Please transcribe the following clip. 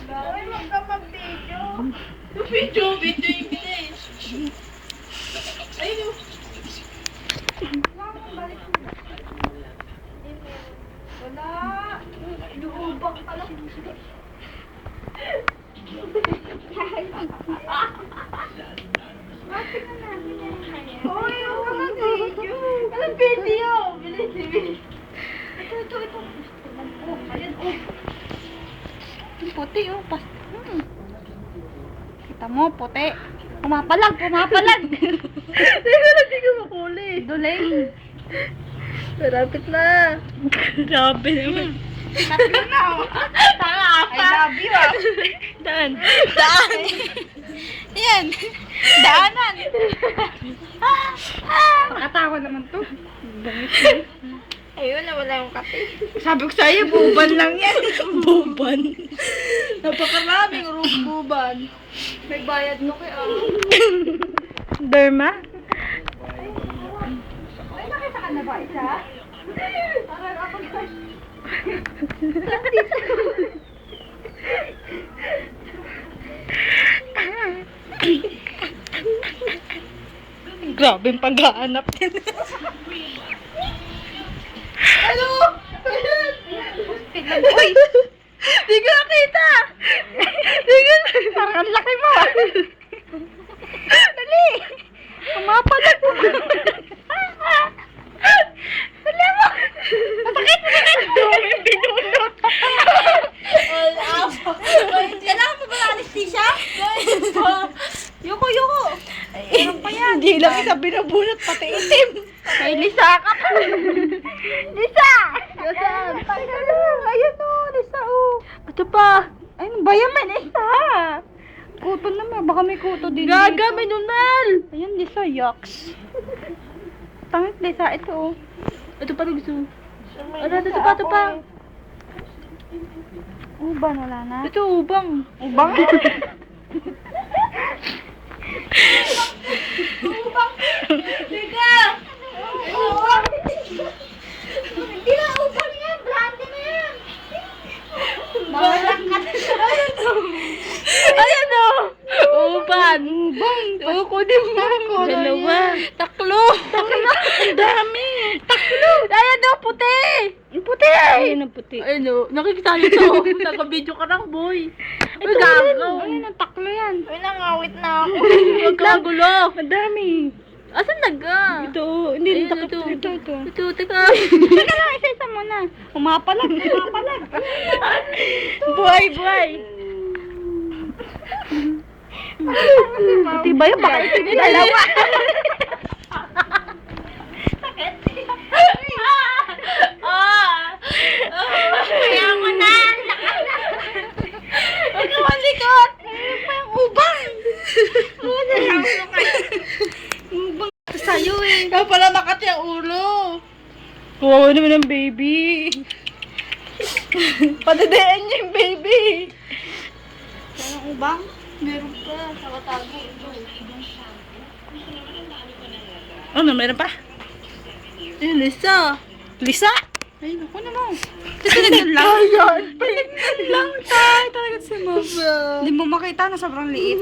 Ay, wag ka mag-video. Video yung bilis. Ayun. Wala. Inuubang pala. Hoy, wag ka mag-video. Anong video? Bilis, bilis. Ito. Ayan, Puti oh, Kita mo, puti. Pumapalag. Hindi ko makuli. Duling. Malapit na. Grabe naman. Tatlo na oh. Tanga, I love you, ah. Daan. Yan. Daanan. Pakatawa naman to. Ayun, nawala yung kape. Sabi ko sa'yo, buban lang yan. Buban. Napakaraming buban. May bayad mo kaya. Derma? Ay, nakita ka na ba isa? Parang ako na. Grabe yung paghahanap din. Ano? Uy! Di ko nakita! Di ko nakita! Parang ang laki mo. Dali. Pumapalag. Dali mo. Masakit. Dumi pinunot. Kailangan mo ba ng anesthesia? Yuko. Meron pa yan. Hindi lang isa binabunot, pati itim. May Lisa ka pa. Lisa! Saan? Tanggal lang. Ayun o, Lisa o. Ito pa. Ay, bayan man, Lisa. Kuto naman. Baka may kuto din Gaga, dito. may nunal. Ayun, Lisa, yucks. Tangit, Lisa. Ito o. Ito pa rin gusto. Wala, ito pa. Uban, wala na. Ito, ubang. Ubang? Teka! Ubang! Hindi na ubang yan! Blondie na yan! Mawalang ka na siya. Ayan o. Uban. Uko din mo. Dalawa. Taklo. Ang dami. Taklo. Ayan o, puti! Puti! Ayun ang puti. Ayun o. Nakikita niyo to. Naka-video ka lang, boy. Ay, gagaw. Ayun, ang taklo yan. Uy, nangawit na ako. Huwag kang gulo. Madami. Asan naga? Ito, hindi Ayun, taklo. ito. Ito. Ito, teka. Teka lang, isa-isa muna. Umapalag. Buhay. Puti ba yun? Baka ito yung dalawa. Kaya mo na! Huwag ka malikot. Ayun pa yung ubang. Ubang sa'yo eh. Kaya pala makati ang ulo. Kawawa naman ang baby. Padadaan niya yung baby. Anong ubang? Meron pa. Nakatago. Ano, meron pa? Ayun, Lisa. Lisa? Ay, naku naman. Tinignan lang. Tinignan lang tayo. Talaga si Mama. Hindi mo makita na sobrang liit.